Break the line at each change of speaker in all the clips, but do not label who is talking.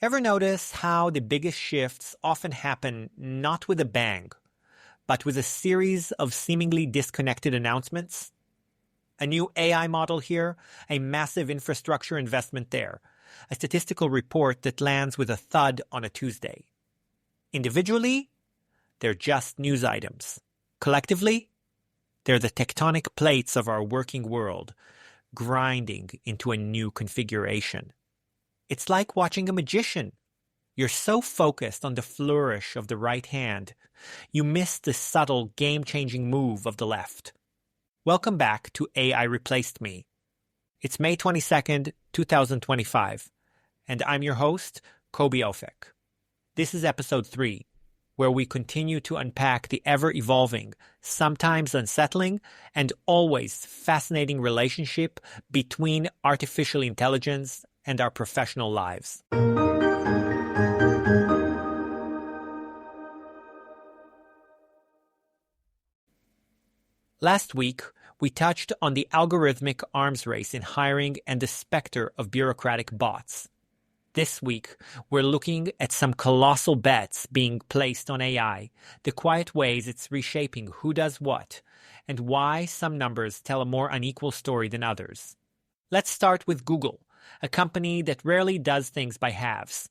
Ever notice how the biggest shifts often happen not with a bang, but with a series of seemingly disconnected announcements? A new AI model here, a massive infrastructure investment there, a statistical report that lands with a thud on a Tuesday. Individually, they're just news items. Collectively, they're the tectonic plates of our working world, grinding into a new configuration. It's like watching a magician. You're so focused on the flourish of the right hand, you miss the subtle game-changing move of the left. Welcome back to AI Replaced Me. It's May 22nd, 2025, and I'm your host, Koby Ofek. This is episode 3, where we continue to unpack the ever-evolving, sometimes unsettling, and always fascinating relationship between artificial intelligence and our professional lives. Last week, we touched on the algorithmic arms race in hiring and the specter of bureaucratic bots. This week, we're looking at some colossal bets being placed on AI, the quiet ways it's reshaping who does what, and why some numbers tell a more unequal story than others. Let's start with Google, a company that rarely does things by halves.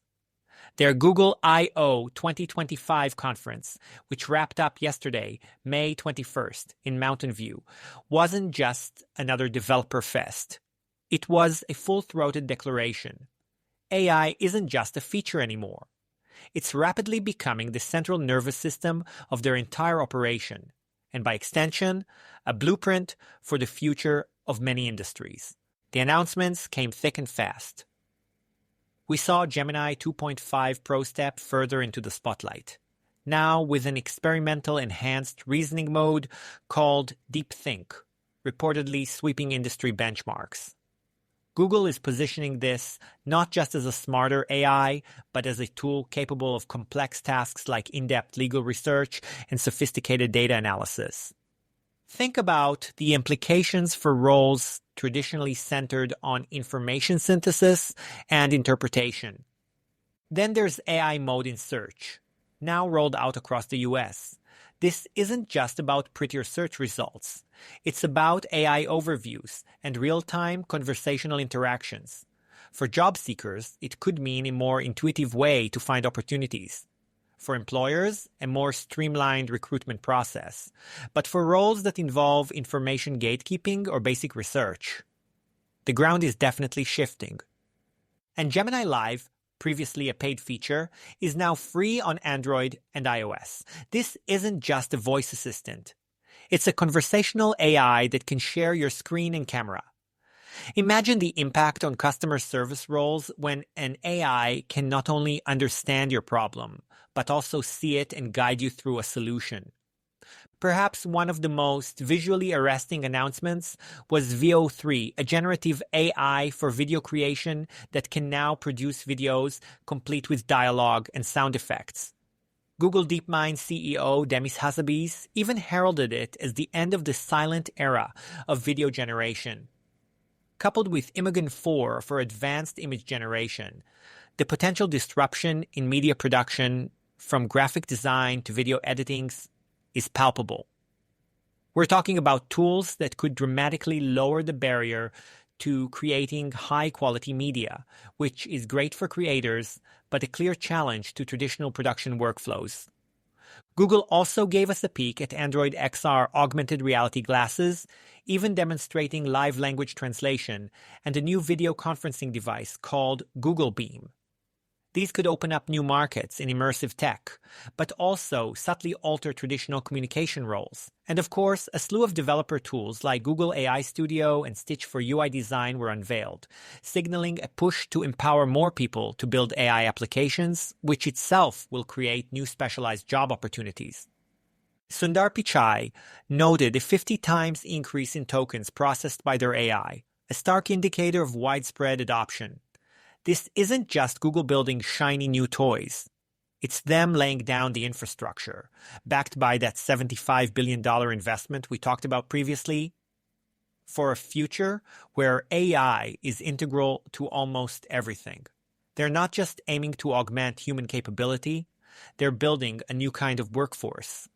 Their Google I/O 2025 conference, which wrapped up yesterday, May 21st, in Mountain View, wasn't just another developer fest. It was a full-throated declaration. AI isn't just a feature anymore. It's rapidly becoming the central nervous system of their entire operation, and by extension, a blueprint for the future of many industries. The announcements came thick and fast. We saw Gemini 2.5 Pro step further into the spotlight, now with an experimental enhanced reasoning mode called DeepThink, reportedly sweeping industry benchmarks. Google is positioning this not just as a smarter AI, but as a tool capable of complex tasks like in-depth legal research and sophisticated data analysis. Think about the implications for roles traditionally centered on information synthesis and interpretation. Then there's AI mode in search, now rolled out across the US. This isn't just about prettier search results. It's about AI overviews and real-time conversational interactions. For job seekers, it could mean a more intuitive way to find opportunities. For employers, a more streamlined recruitment process. But for roles that involve information gatekeeping or basic research, the ground is definitely shifting. And Gemini Live, previously a paid feature, is now free on Android and iOS. This isn't just a voice assistant. It's a conversational AI that can share your screen and camera. Imagine the impact on customer service roles when an AI can not only understand your problem, but also see it and guide you through a solution. Perhaps one of the most visually arresting announcements was VO3, a generative AI for video creation that can now produce videos complete with dialogue and sound effects. Google DeepMind CEO Demis Hassabis even heralded it as the end of the silent era of video generation. Coupled with Imagen 4 for advanced image generation, the potential disruption in media production from graphic design to video editing is palpable. We're talking about tools that could dramatically lower the barrier to creating high-quality media, which is great for creators, but a clear challenge to traditional production workflows. Google also gave us a peek at Android XR augmented reality glasses, even demonstrating live language translation, and a new video conferencing device called Google Beam. These could open up new markets in immersive tech, but also subtly alter traditional communication roles. And of course, a slew of developer tools like Google AI Studio and Stitch for UI design were unveiled, signaling a push to empower more people to build AI applications, which itself will create new specialized job opportunities. Sundar Pichai noted a 50 times increase in tokens processed by their AI, a stark indicator of widespread adoption. This isn't just Google building shiny new toys. It's them laying down the infrastructure, backed by that $75 billion investment we talked about previously, for a future where AI is integral to almost everything. They're not just aiming to augment human capability, they're building a new kind of workforce,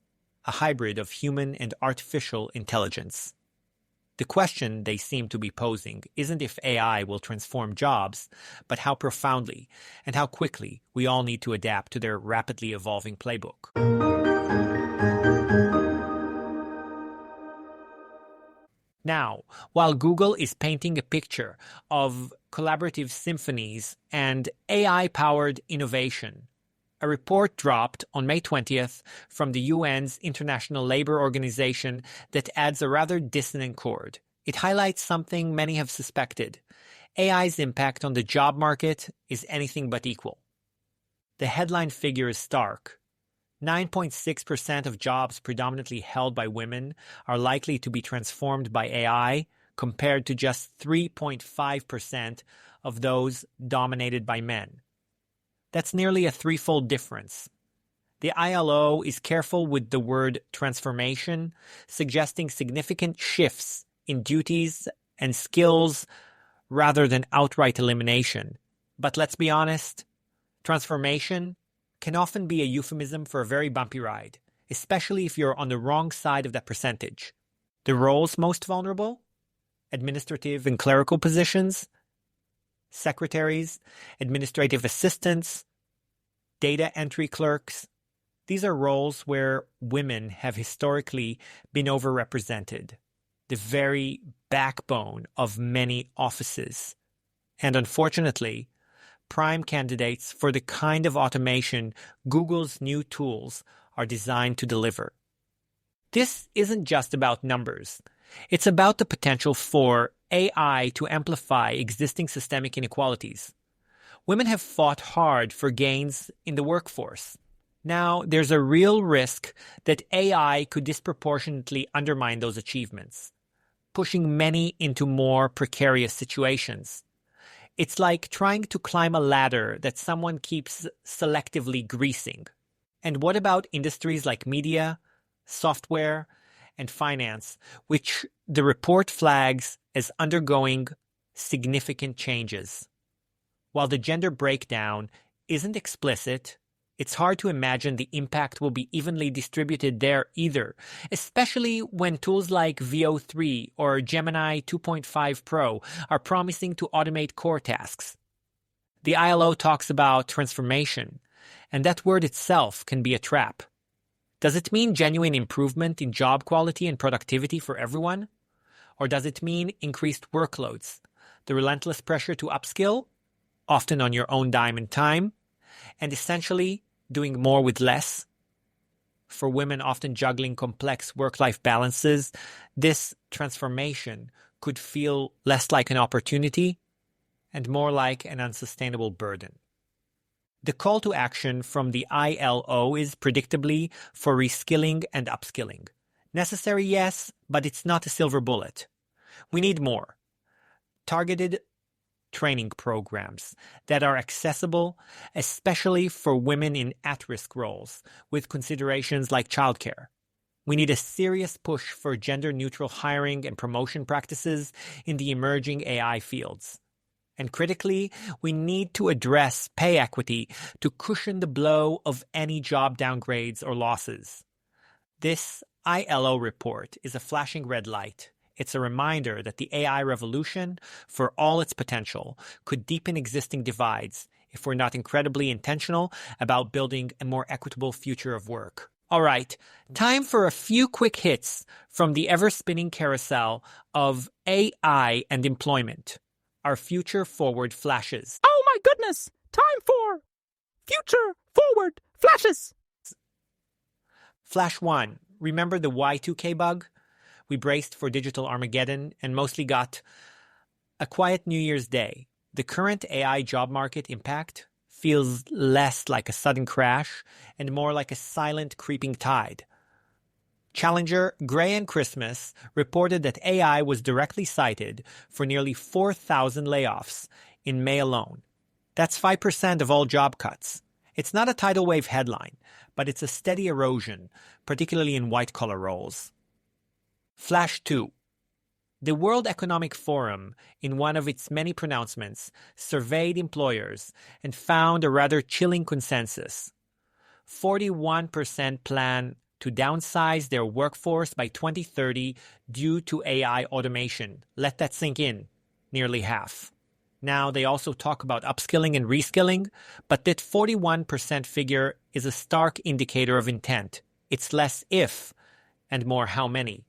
a hybrid of human and artificial intelligence. The question they seem to be posing isn't if AI will transform jobs, but how profoundly and how quickly we all need to adapt to their rapidly evolving playbook. Now, while Google is painting a picture of collaborative symphonies and AI-powered innovation, a report dropped on May 20th from the UN's International Labour Organization that adds a rather dissonant chord. It highlights something many have suspected. AI's impact on the job market is anything but equal. The headline figure is stark. 9.6% of jobs predominantly held by women are likely to be transformed by AI, compared to just 3.5% of those dominated by men. That's nearly a threefold difference. The ILO is careful with the word transformation, suggesting significant shifts in duties and skills rather than outright elimination. But let's be honest, transformation can often be a euphemism for a very bumpy ride, especially if you're on the wrong side of that percentage. The roles most vulnerable? Administrative and clerical positions, secretaries, administrative assistants, data entry clerks. These are roles where women have historically been overrepresented, the very backbone of many offices. And unfortunately, prime candidates for the kind of automation Google's new tools are designed to deliver. This isn't just about numbers. It's about the potential for AI to amplify existing systemic inequalities. Women have fought hard for gains in the workforce. Now, there's a real risk that AI could disproportionately undermine those achievements, pushing many into more precarious situations. It's like trying to climb a ladder that someone keeps selectively greasing. And what about industries like media, software, and finance, which the report flags as undergoing significant changes? While the gender breakdown isn't explicit, it's hard to imagine the impact will be evenly distributed there either, especially when tools like VO3 or Gemini 2.5 Pro are promising to automate core tasks. The ILO talks about transformation, and that word itself can be a trap. Does it mean genuine improvement in job quality and productivity for everyone? Or does it mean increased workloads, the relentless pressure to upskill, often on your own dime and time, and essentially doing more with less? For women often juggling complex work-life balances, this transformation could feel less like an opportunity and more like an unsustainable burden. The call to action from the ILO is predictably for reskilling and upskilling. Necessary, yes, but it's not a silver bullet. We need more targeted training programs that are accessible, especially for women in at-risk roles, with considerations like childcare. We need a serious push for gender-neutral hiring and promotion practices in the emerging AI fields. And critically, we need to address pay equity to cushion the blow of any job downgrades or losses. This ILO report is a flashing red light. It's a reminder that the AI revolution, for all its potential, could deepen existing divides if we're not incredibly intentional about building a more equitable future of work. All right, time for a few quick hits from the ever-spinning carousel of AI and employment. Our future forward flashes.
Oh my goodness! Time for future forward flashes!
Flash 1. Remember the Y2K bug? We braced for digital Armageddon and mostly got a quiet New Year's Day. The current AI job market impact feels less like a sudden crash and more like a silent creeping tide. Challenger, Gray and Christmas reported that AI was directly cited for nearly 4,000 layoffs in May alone. That's 5% of all job cuts. It's not a tidal wave headline, but it's a steady erosion, particularly in white-collar roles. Flash 2. The World Economic Forum, in one of its many pronouncements, surveyed employers and found a rather chilling consensus. 41% plan to downsize their workforce by 2030 due to AI automation. Let that sink in. Nearly half. Now, they also talk about upskilling and reskilling, but that 41% figure is a stark indicator of intent. It's less if, and more how many.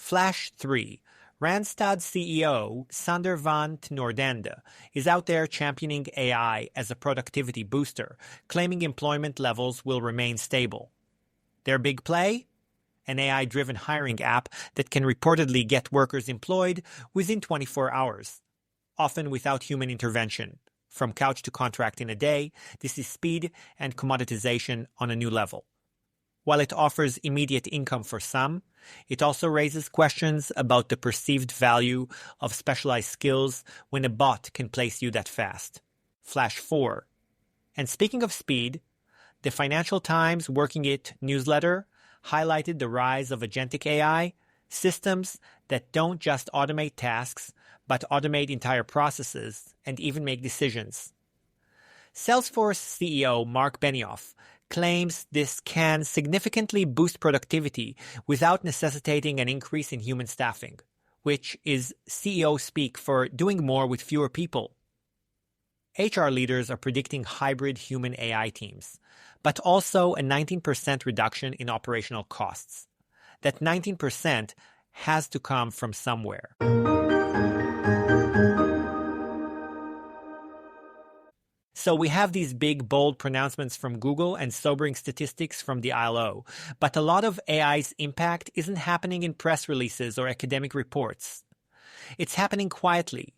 Flash 3. Randstad CEO Sander van 't Noordende is out there championing AI as a productivity booster, claiming employment levels will remain stable. Their big play? An AI-driven hiring app that can reportedly get workers employed within 24 hours, often without human intervention. From couch to contract in a day, this is speed and commoditization on a new level. While it offers immediate income for some, it also raises questions about the perceived value of specialized skills when a bot can place you that fast. Flash 4. And speaking of speed, the Financial Times Working It newsletter highlighted the rise of agentic AI, systems that don't just automate tasks, but automate entire processes and even make decisions. Salesforce CEO Mark Benioff claims this can significantly boost productivity without necessitating an increase in human staffing, which is CEO speak for doing more with fewer people. HR leaders are predicting hybrid human AI teams, but also a 19% reduction in operational costs. That 19% has to come from somewhere. So we have these big, bold pronouncements from Google and sobering statistics from the ILO, but a lot of AI's impact isn't happening in press releases or academic reports. It's happening quietly,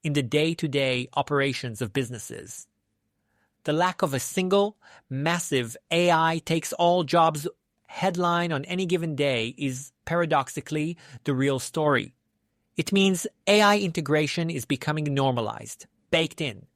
in the day-to-day operations of businesses. The lack of a single, massive AI takes all jobs headline on any given day is paradoxically the real story. It means AI integration is becoming normalized, baked in.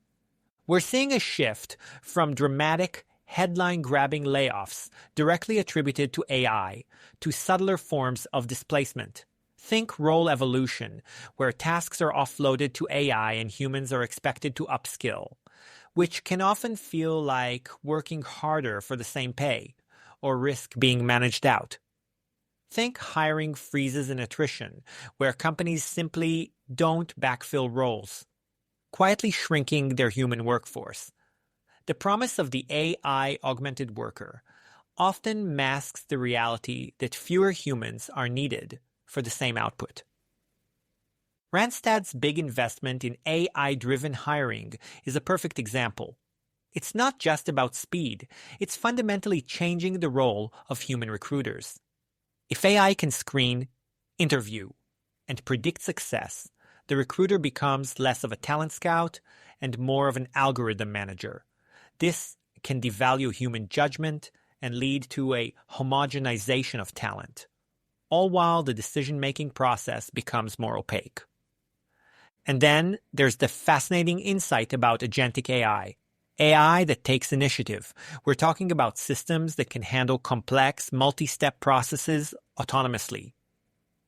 We're seeing a shift from dramatic, headline-grabbing layoffs directly attributed to AI to subtler forms of displacement. Think role evolution, where tasks are offloaded to AI and humans are expected to upskill, which can often feel like working harder for the same pay, or risk being managed out. Think hiring freezes and attrition, where companies simply don't backfill roles, quietly shrinking their human workforce. The promise of the AI-augmented worker often masks the reality that fewer humans are needed for the same output. Randstad's big investment in AI-driven hiring is a perfect example. It's not just about speed, it's fundamentally changing the role of human recruiters. If AI can screen, interview, and predict success, the recruiter becomes less of a talent scout and more of an algorithm manager. This can devalue human judgment and lead to a homogenization of talent, all while the decision-making process becomes more opaque. And then there's the fascinating insight about agentic AI. AI that takes initiative. We're talking about systems that can handle complex, multi-step processes autonomously.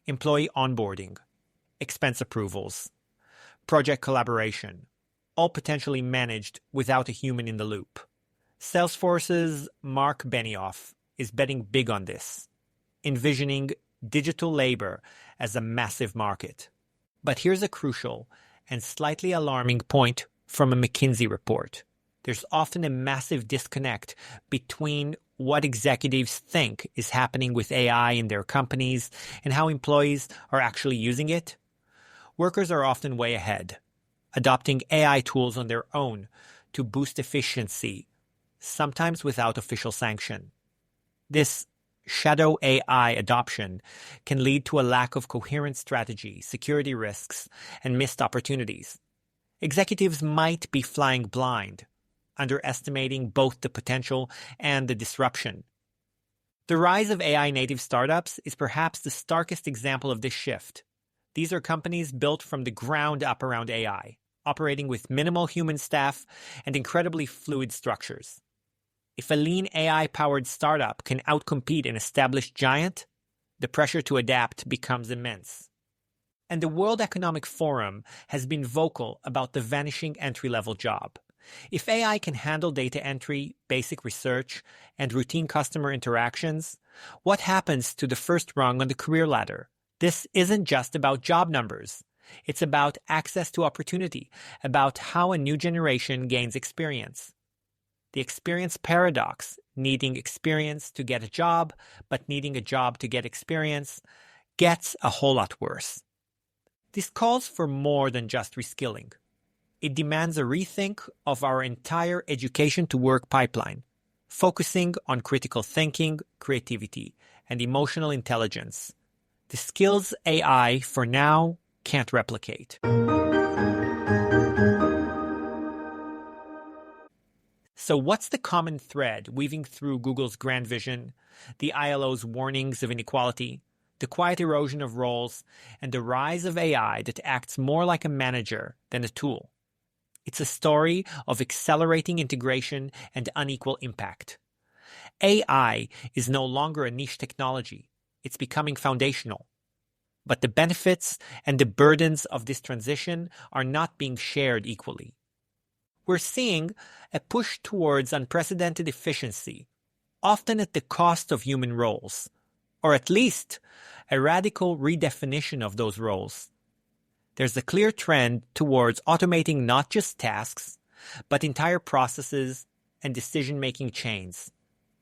Employee onboarding, expense approvals, project collaboration, all potentially managed without a human in the loop. Salesforce's Mark Benioff is betting big on this, envisioning digital labor as a massive market. But here's a crucial and slightly alarming point from a McKinsey report. There's often a massive disconnect between what executives think is happening with AI in their companies and how employees are actually using it. Workers are often way ahead, adopting AI tools on their own to boost efficiency, sometimes without official sanction. This shadow AI adoption can lead to a lack of coherent strategy, security risks, and missed opportunities. Executives might be flying blind, underestimating both the potential and the disruption. The rise of AI-native startups is perhaps the starkest example of this shift. These are companies built from the ground up around AI, operating with minimal human staff and incredibly fluid structures. If a lean AI-powered startup can outcompete an established giant, the pressure to adapt becomes immense. And the World Economic Forum has been vocal about the vanishing entry-level job. If AI can handle data entry, basic research, and routine customer interactions, what happens to the first rung on the career ladder? This isn't just about job numbers. It's about access to opportunity, about how a new generation gains experience. The experience paradox, needing experience to get a job, but needing a job to get experience, gets a whole lot worse. This calls for more than just reskilling. It demands a rethink of our entire education-to-work pipeline, focusing on critical thinking, creativity, and emotional intelligence, the skills AI, for now, can't replicate. So what's the common thread weaving through Google's grand vision, the ILO's warnings of inequality, the quiet erosion of roles, and the rise of AI that acts more like a manager than a tool? It's a story of accelerating integration and unequal impact. AI is no longer a niche technology. It's becoming foundational. But the benefits and the burdens of this transition are not being shared equally. We're seeing a push towards unprecedented efficiency, often at the cost of human roles, or at least a radical redefinition of those roles. There's a clear trend towards automating not just tasks, but entire processes and decision-making chains.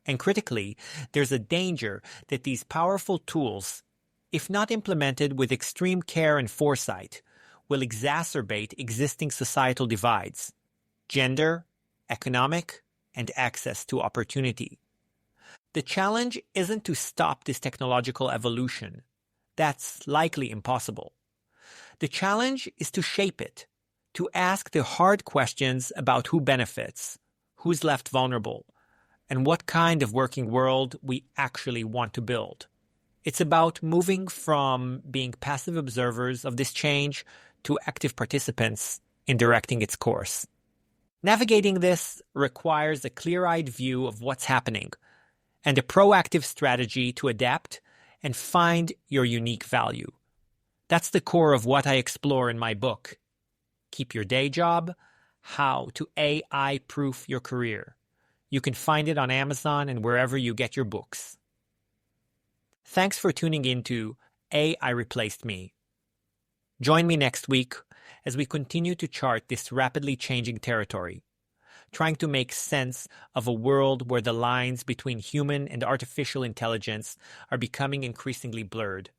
And critically, there's a danger that these powerful tools, if not implemented with extreme care and foresight, will exacerbate existing societal divides: gender, economic, and access to opportunity. The challenge isn't to stop this technological evolution. That's likely impossible. The challenge is to shape it, to ask the hard questions about who benefits, who's left vulnerable, and what kind of working world we actually want to build. It's about moving from being passive observers of this change to active participants in directing its course. Navigating this requires a clear-eyed view of what's happening and a proactive strategy to adapt and find your unique value. That's the core of what I explore in my book, Keep Your Day Job: How to AI-Proof Your Career. You can find it on Amazon and wherever you get your books. Thanks for tuning in to AI Replaced Me. Join me next week as we continue to chart this rapidly changing territory, trying to make sense of a world where the lines between human and artificial intelligence are becoming increasingly blurred.